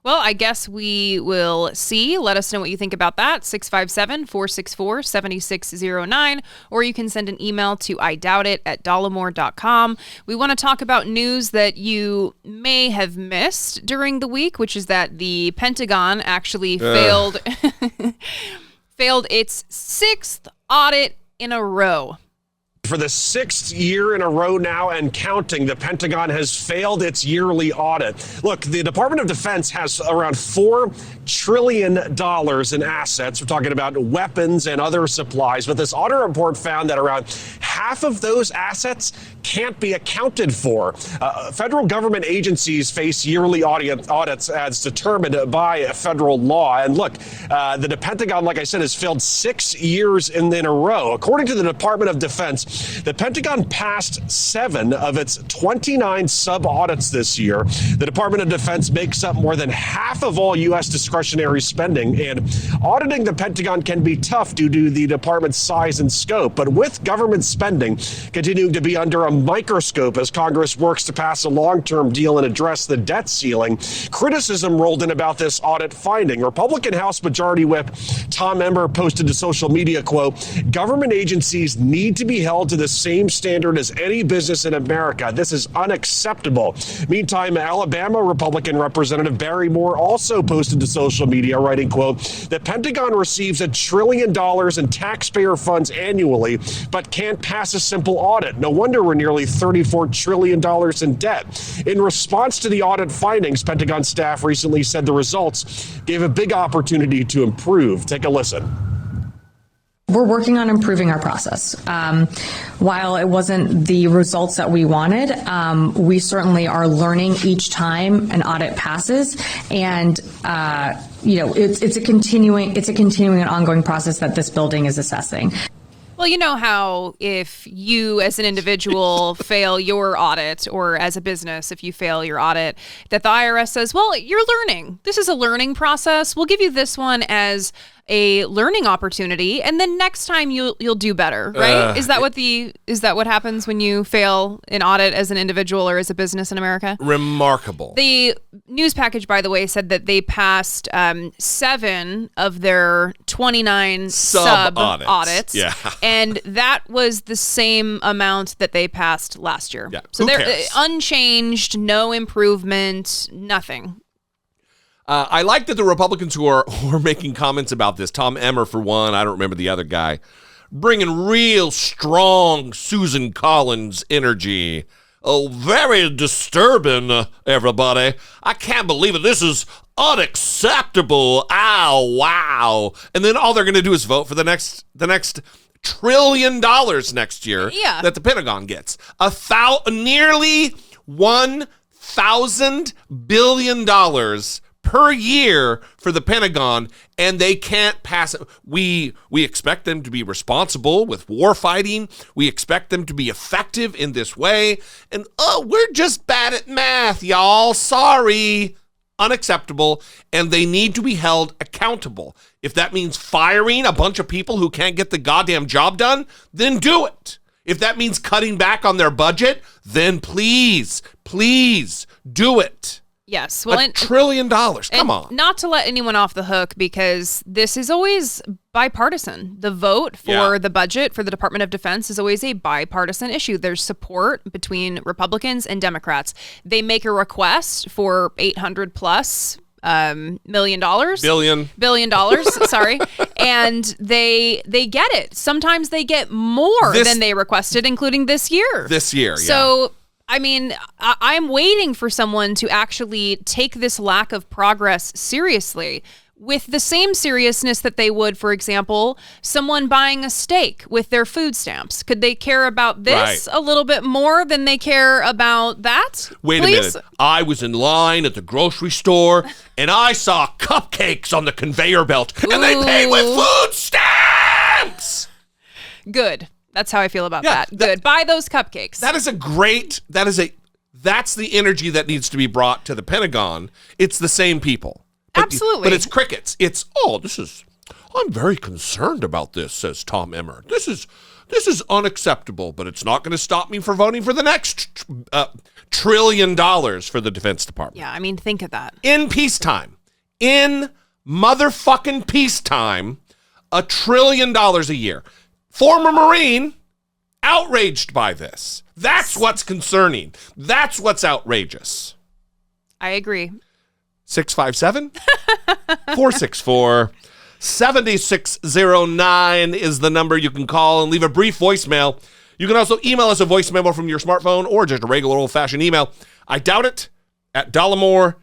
Well, I guess we will see. Let us know what you think about that. 657-464-7609. Or you can send an email to idoubt@dollemore.com. We want to talk about news that you may have missed during the week, which is that the Pentagon actually failed its 6th audit in a row. For the 6th year in a row now and counting, the Pentagon has failed its yearly audit. Look, the Department of Defense has around $4 trillion in assets. We're talking about weapons and other supplies. But this audit report found that around half of those assets can't be accounted for. Federal government agencies face yearly audits as determined by federal law. And look, the Pentagon, like I said, has failed 6 years in a row. According to the Department of Defense, the Pentagon passed 7 of its 29 sub-audits this year. The Department of Defense makes up more than half of all U.S. discretionary spending, and auditing the Pentagon can be tough due to the department's size and scope. But with government spending continuing to be under a microscope as Congress works to pass a long-term deal and address the debt ceiling, criticism rolled in about this audit finding. Republican House Majority Whip Tom Emmer posted to social media, quote, "Government agencies need to be held to the same standard as any business in America. This is unacceptable." Meantime, Alabama Republican Representative Barry Moore also posted to social media, writing, quote, "The Pentagon receives $1 trillion in taxpayer funds annually, but can't pass a simple audit. No wonder we're nearly $34 trillion in debt." In response to the audit findings, Pentagon staff recently said the results gave a big opportunity to improve. Take a listen. We're working on improving our process. While it wasn't the results that we wanted, we certainly are learning each time an audit passes, and it's a continuing and ongoing process that this building is assessing. Well, you know how if you as an individual fail your audit, or as a business, if you fail your audit, that the IRS says, well, you're learning. This is a learning process. We'll give you this one as a learning opportunity, and then next time you'll do better, right? Is that what happens when you fail an audit as an individual or as a business in America? Remarkable. The news package, by the way, said that they passed 7 of their 29 sub audits. Yeah. And that was the same amount that they passed last year. Yeah. So they're unchanged, no improvement, nothing. I like that the Republicans who are making comments about this, Tom Emmer for one, I don't remember the other guy, bringing real strong Susan Collins energy. Oh, very disturbing, everybody. I can't believe it. This is unacceptable. Ow, wow. And then all they're going to do is vote for the next $1 trillion next year that the Pentagon gets. Nearly $1,000 billion per year for the Pentagon, and they can't pass it. We expect them to be responsible with war fighting. We expect them to be effective in this way. And we're just bad at math, y'all. Sorry. Unacceptable. And they need to be held accountable. If that means firing a bunch of people who can't get the goddamn job done, then do it. If that means cutting back on their budget, then please do it. Yes. Well, $1 trillion. Come on. Not to let anyone off the hook, because this is always bipartisan. The vote for the budget for the Department of Defense is always a bipartisan issue. There's support between Republicans and Democrats. They make a request for $800 plus billion dollars, sorry, and they get it. Sometimes they get more than they requested, including this year. So I mean, I'm waiting for someone to actually take this lack of progress seriously, with the same seriousness that they would, for example, someone buying a steak with their food stamps. Could they care about this a little bit more than they care about that? Wait a minute. I was in line at the grocery store, and I saw cupcakes on the conveyor belt, and they paid with food stamps! Good. That's how I feel about that. Good. Buy those cupcakes. That's the energy that needs to be brought to the Pentagon. It's the same people. Absolutely. But it's crickets. I'm very concerned about this, says Tom Emmer. This is unacceptable, but it's not going to stop me from voting for the next $1 trillion for the Defense Department. Yeah, I mean, think of that. In peacetime. in motherfucking peacetime, $1 trillion a year. Former Marine, outraged by this. That's what's concerning. That's what's outrageous. I agree. 657-464-7609 is the number you can call and leave a brief voicemail. You can also email us a voice memo from your smartphone or just a regular old-fashioned email. I doubt it at Dollemore.com.